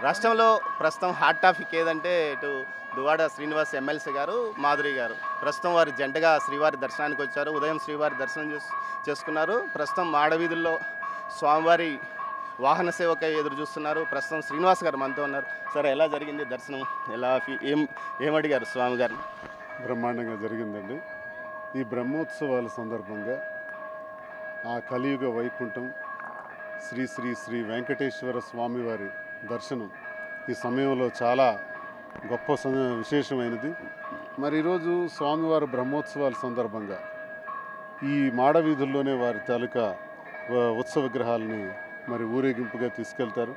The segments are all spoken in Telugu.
రాష్ట్రంలో ప్రస్తుతం హాట్ టాపిక్ ఏదంటే ఇటు దువ్వాడ శ్రీనివాస్ ఎమ్మెల్సీ గారు, మాధురి గారు. ప్రస్తుతం వారి జంటగా శ్రీవారి దర్శనానికి వచ్చారు. ఉదయం శ్రీవారి దర్శనం చేసుకున్నారు. ప్రస్తుతం మాడవీధుల్లో స్వామివారి వాహన సేవకై ఎదురు చూస్తున్నారు. ప్రస్తుతం శ్రీనివాస్ గారు మనతో ఉన్నారు. సరే, ఎలా జరిగింది దర్శనం? ఎలా ఏమడిగారు స్వామి గారిని? బ్రహ్మాండంగా జరిగిందండి. ఈ బ్రహ్మోత్సవాల సందర్భంగా ఆ కలియుగ వైకుంఠం శ్రీ శ్రీ శ్రీ వెంకటేశ్వర స్వామివారి దర్శనం ఈ సమయంలో చాలా గొప్ప విశేషమైనది. మరి ఈరోజు స్వామివారి బ్రహ్మోత్సవాల సందర్భంగా ఈ మాడవీధుల్లోనే వారి తాలూకా ఉత్సవ విగ్రహాలని మరి ఊరేగింపుగా తీసుకెళ్తారు.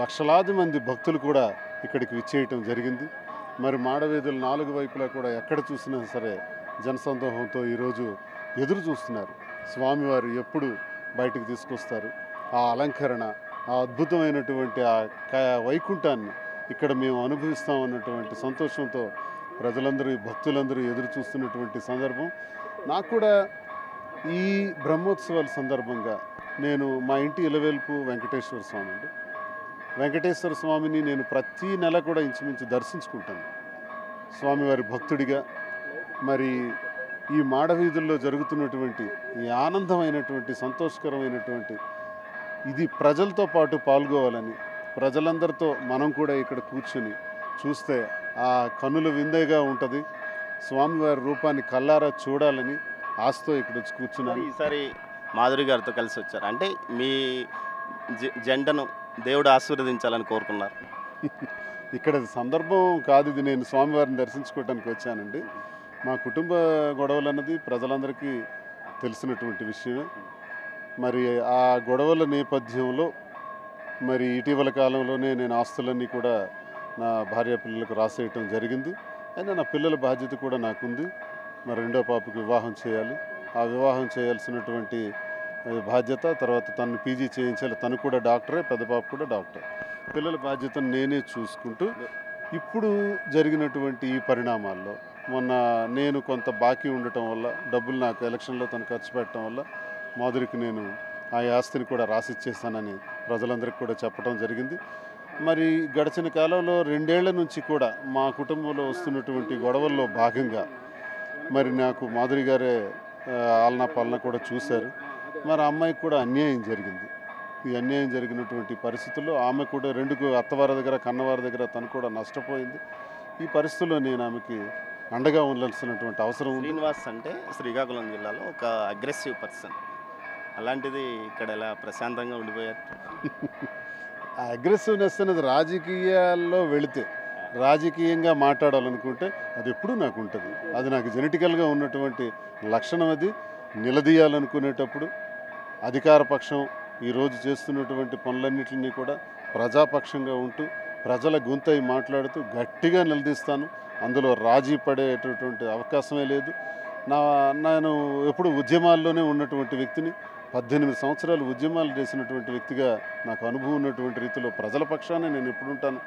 లక్షలాది మంది భక్తులు కూడా ఇక్కడికి విచ్చేయటం జరిగింది. మరి మాడవీధులు నాలుగు వైపులా కూడా ఎక్కడ చూసినా సరే జనసందోహంతో ఈరోజు ఎదురు చూస్తున్నారు. స్వామివారు ఎప్పుడు బయటకు తీసుకొస్తారు, ఆ అలంకరణ, ఆ అద్భుతమైనటువంటి ఆ వైకుంఠాన్ని ఇక్కడ మేము అనుభవిస్తామన్నటువంటి సంతోషంతో ప్రజలందరూ, భక్తులందరూ ఎదురు చూస్తున్నటువంటి సందర్భం. నాకు కూడా ఈ బ్రహ్మోత్సవాల సందర్భంగా నేను మా ఇంటి ఇలవేల్పు వెంకటేశ్వర స్వామి అండి. వెంకటేశ్వర స్వామిని నేను ప్రతి నెల కూడా ఇంచుమించు దర్శించుకుంటాను స్వామివారి భక్తుడిగా. మరి ఈ మాడవీధుల్లో జరుగుతున్నటువంటి ఈ ఆనందమైనటువంటి సంతోషకరమైనటువంటి ఇది ప్రజలతో పాటు పాల్గొవాలని, ప్రజలందరితో మనం కూడా ఇక్కడ కూర్చుని చూస్తే ఆ కన్నుల విందేగా ఉంటుంది. స్వామివారి రూపాన్ని కల్లారా చూడాలని ఆశతో ఇక్కడ వచ్చి కూర్చున్నాను. ఈసారి మాధురి గారితో కలిసి వచ్చారు అంటే మీ జెండను దేవుడు ఆశీర్వదించాలని కోరుకున్నారు. ఇక్కడ సందర్భం కాదు ఇది, నేను స్వామివారిని దర్శించుకోవడానికి వచ్చానండి. మా కుటుంబ గొడవలు అన్నది ప్రజలందరికీ తెలిసినటువంటి విషయమే. మరి ఆ గొడవల నేపథ్యంలో మరి ఇటీవల కాలంలోనే నేను ఆస్తులన్నీ కూడా నా భార్య పిల్లలకు రాసేయటం జరిగింది. అయినా నా పిల్లల బాధ్యత కూడా నాకుంది. మరి రెండో పాపకి వివాహం చేయాలి. ఆ వివాహం చేయాల్సినటువంటి బాధ్యత, తర్వాత తను పీజీ చేయించాలి. తను కూడా డాక్టరే, పెద్ద పాప కూడా డాక్టర్. పిల్లల బాధ్యతను నేనే చూసుకుంటూ ఇప్పుడు జరిగినటువంటి ఈ పరిణామాల్లో మొన్న నేను కొంత బాకీ ఉండటం వల్ల, డబ్బులు నాకు ఎలక్షన్లో తను ఖర్చు పెట్టడం వల్ల మాధురికి నేను ఆ ఆస్తిని కూడా రాసిచ్చేస్తానని ప్రజలందరికీ కూడా చెప్పడం జరిగింది. మరి గడిచిన కాలంలో 2 ఏళ్ల నుంచి కూడా మా కుటుంబంలో వస్తున్నటువంటి గొడవల్లో భాగంగా మరి నాకు మాధురి గారే ఆలనా పాలన కూడా చూశారు. మరి అమ్మాయికి కూడా అన్యాయం జరిగింది. ఈ అన్యాయం జరిగినటువంటి పరిస్థితుల్లో ఆమె కూడా 2 అత్తవారి దగ్గర, కన్నవారి దగ్గర తను కూడా నష్టపోయింది. ఈ పరిస్థితుల్లో నేను ఆమెకి అండగా ఉండాల్సినటువంటి అవసరం ఉంది. శ్రీనివాస్ అంటే శ్రీకాకుళం జిల్లాలో ఒక అగ్రెసివ్ పర్సన్. అలాంటిది ఇక్కడ ఎలా ప్రశాంతంగా ఉండిపోయారు? ఆ అగ్రెసివ్నెస్ అనేది రాజకీయాల్లో వెళితే, రాజకీయంగా మాట్లాడాలనుకుంటే అది ఎప్పుడూ నాకు ఉంటుంది. అది నాకు జెనెటికల్గా ఉన్నటువంటి లక్షణం. అది నిలదీయాలనుకునేటప్పుడు అధికార పక్షం ఈరోజు చేస్తున్నటువంటి పనులన్నింటినీ కూడా ప్రజాపక్షంగా ఉంటూ ప్రజల గొంతై మాట్లాడుతూ గట్టిగా నిలదీస్తాను. అందులో రాజీ పడేటటువంటి అవకాశమే లేదు. నేను ఎప్పుడు ఉద్యమాల్లోనే ఉన్నటువంటి వ్యక్తిని. 18 సంవత్సరాలు ఉద్యమాలు చేసినటువంటి వ్యక్తిగా నాకు అనుభవం ఉన్నటువంటి రీతిలో ప్రజల పక్షానే నేను ఎప్పుడు ఉంటాను.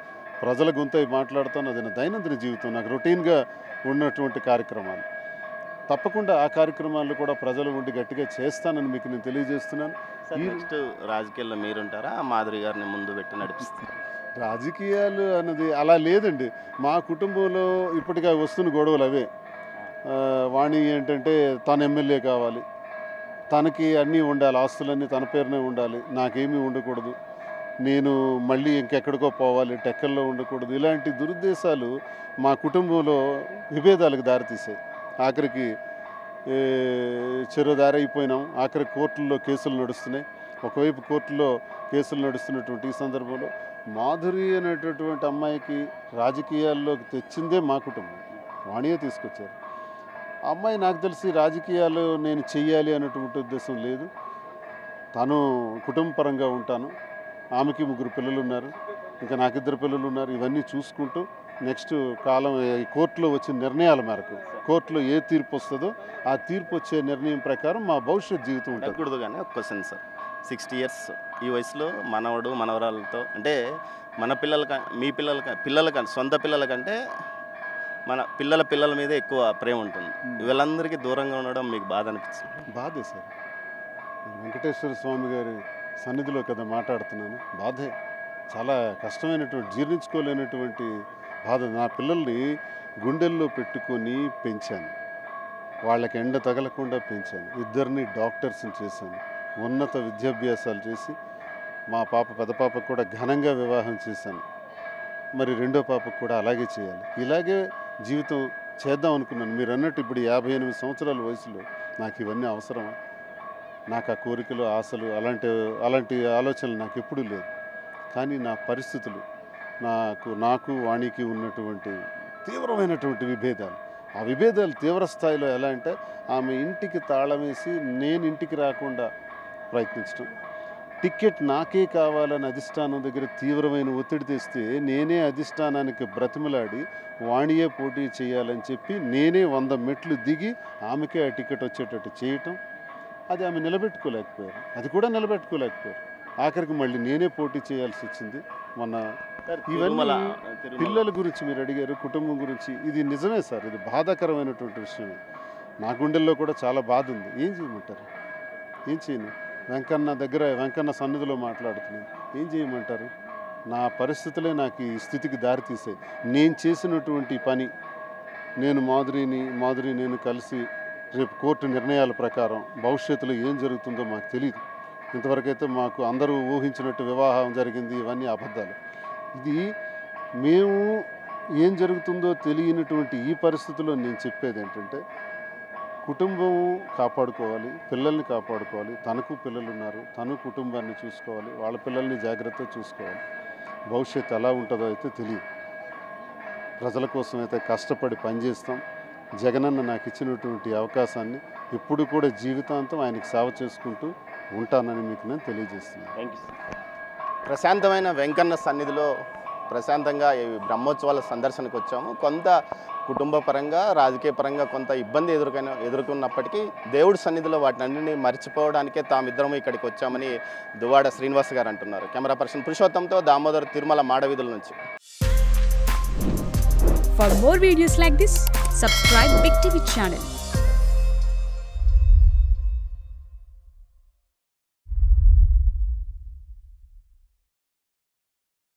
ప్రజల గొంతై మాట్లాడుతాను. అది నా దైనందిన జీవితం, నాకు రొటీన్గా ఉన్నటువంటి కార్యక్రమాలు. తప్పకుండా ఆ కార్యక్రమాలు కూడా ప్రజలు ఉండి గట్టిగా చేస్తానని మీకు నేను తెలియజేస్తున్నాను. నెక్స్ట్ రాజకీయాల్లో మీరుంటారా, మాధురి గారిని ముందు పెట్టి నడిపిస్తారు? రాజకీయాలు అన్నది అలా లేదండి. మా కుటుంబంలో ఇప్పటికే వస్తున్న గొడవలు అవే. వాణి ఏంటంటే తను ఎమ్మెల్యే కావాలి, తనకి అన్నీ ఉండాలి, ఆస్తులన్నీ తన పేరునే ఉండాలి, నాకేమీ ఉండకూడదు, నేను మళ్ళీ ఇంకెక్కడికో పోవాలి, టెక్కల్లో ఉండకూడదు. ఇలాంటి దురుద్దేశాలు మా కుటుంబంలో విభేదాలకు దారితీసాయి. ఆఖరికి చెరో దారి అయిపోయినాం. ఆఖరి కోర్టుల్లో కేసులు నడుస్తున్నాయి. ఒకవైపు కోర్టులో కేసులు నడుస్తున్నటువంటి ఈ సందర్భంలో మాధురి అనేటటువంటి అమ్మాయికి రాజకీయాల్లోకి తెచ్చిందే మా కుటుంబం. వాణియే తీసుకొచ్చారు. ఆ అమ్మాయి నాకు తెలిసి రాజకీయాలు నేను చెయ్యాలి అనేటువంటి ఉద్దేశం లేదు. తను కుటుంబ పరంగా ఉంటాను. ఆమెకి 3 పిల్లలు ఉన్నారు, ఇంకా నాకు 2 పిల్లలు ఉన్నారు. ఇవన్నీ చూసుకుంటూ నెక్స్ట్ కాలం ఈ కోర్టులో వచ్చిన నిర్ణయాల మేరకు, కోర్టులో ఏ తీర్పు వస్తుందో ఆ తీర్పు వచ్చే నిర్ణయం ప్రకారం మా భవిష్యత్ జీవితం ఉంటుంది. అడగకూడదు కానీ ఒక క్వశ్చన్ సార్, 60 ఇయర్స్ ఈ వయసులో మనవడు మనవరాలతో అంటే మన మీ పిల్లలకంటే సొంత పిల్లల కంటే మన పిల్లల మీద ఎక్కువ ప్రేమ ఉంటుంది. వీళ్ళందరికీ దూరంగా ఉండడం మీకు బాధ అనిపిస్తుంది? బాధే సార్. వెంకటేశ్వర స్వామి గారి సన్నిధిలో కదా మాట్లాడుతున్నాను. బాధే. చాలా కష్టమైనటువంటి జీర్ణించుకోలేనటువంటి బాధ. నా పిల్లల్ని గుండెల్లో పెట్టుకొని పెంచాను, వాళ్ళకి ఎండ తగలకుండా పెంచాను, ఇద్దరిని డాక్టర్స్ని చేశాను, ఉన్నత విద్యాభ్యాసాలు చేసి మా పాప పెద్ద పాపకు కూడా ఘనంగా వివాహం చేశాను. మరి రెండో పాపకు కూడా అలాగే చేయాలి. ఇలాగే జీవితం చేద్దాం అనుకున్నాను. మీరు అన్నట్టు ఇప్పుడు 58 సంవత్సరాల వయసులో నాకు ఇవన్నీ అవసరమా? నాకు ఆ కోరికలు, ఆశలు, అలాంటి ఆలోచనలు నాకు ఎప్పుడూ లేదు. కానీ నా పరిస్థితులు, నాకు వాణికి ఉన్నటువంటి తీవ్రమైనటువంటి విభేదాలు, ఆ విభేదాలు తీవ్ర స్థాయిలో ఎలా అంటే ఆమె ఇంటికి తాళం వేసి నేను ఇంటికి రాకుండా ప్రయత్నించడం, టికెట్ నాకే కావాలని అధిష్టానం దగ్గర తీవ్రమైన ఒత్తిడి తెస్తే నేనే అధిష్టానానికి బ్రతిమలాడి వాణియే పోటీ చేయాలని చెప్పి నేనే 100 మెట్లు దిగి ఆమెకే ఆ టికెట్ వచ్చేటట్టు చేయటం, అది ఆమె నిలబెట్టుకోలేకపోయారు. అది కూడా నిలబెట్టుకోలేకపోయారు. ఆఖరికి మళ్ళీ నేనే పోటీ చేయాల్సి వచ్చింది. మొన్న ఇవన్నీ పిల్లల గురించి మీరు అడిగారు, కుటుంబం గురించి. ఇది నిజమే సార్, ఇది బాధాకరమైనటువంటి విషయమే. నా గుండెల్లో కూడా చాలా బాధ ఉంది. ఏం చేయమంటారు? ఏం చేయను? వెంకన్న సన్నిధిలో మాట్లాడుతున్నాను. ఏం చేయమంటారు? నా పరిస్థితులే నాకు ఈ స్థితికి దారితీసాయి. నేను చేసినటువంటి పని, నేను మాధురి నేను కలిసి రేపు కోర్టు నిర్ణయాల ప్రకారం భవిష్యత్తులో ఏం జరుగుతుందో మాకు తెలియదు. ఇంతవరకైతే మాకు అందరూ ఊహించినట్టు వివాహం జరిగింది, ఇవన్నీ అబద్ధాలు. ఇది మేము ఏం జరుగుతుందో తెలియనటువంటి ఈ పరిస్థితుల్లో నేను చెప్పేది ఏంటంటే, కుటుంబం కాపాడుకోవాలి, పిల్లల్ని కాపాడుకోవాలి. తనకు పిల్లలు ఉన్నారు, తను కుటుంబాన్ని చూసుకోవాలి, వాళ్ళ పిల్లల్ని జాగ్రత్తగా చూసుకోవాలి. భవిష్యత్తు ఎలా ఉంటుందో అయితే తెలియదు. ప్రజల కోసం అయితే కష్టపడి పనిచేస్తాం. జగనన్న నాకు ఇచ్చినటువంటి అవకాశాన్ని ఇప్పుడు కూడా జీవితాంతం ఆయనకి సేవ చేసుకుంటూ ఉంటానని మీకు నేను తెలియజేస్తున్నాను. Thank you. ప్రశాంతమైన వెంకన్న సన్నిధిలో ప్రశాంతంగా ఈ బ్రహ్మోత్సవాల సందర్శనకు వచ్చాము. కొంత కుటుంబ పరంగా, రాజకీయ పరంగా కొంత ఇబ్బంది ఎదుర్కొన్నప్పటికీ దేవుడి సన్నిధిలో వాటిని అన్నింటినీ మర్చిపోవడానికే తామిద్దరము ఇక్కడికి వచ్చామని దువ్వాడ శ్రీనివాస్ గారు అంటున్నారు. కెమెరా పర్సన్ పురుషోత్తంతో దామోదర్, తిరుమల మాడవీధుల నుంచి. For more videos like this, subscribe Big TV channel.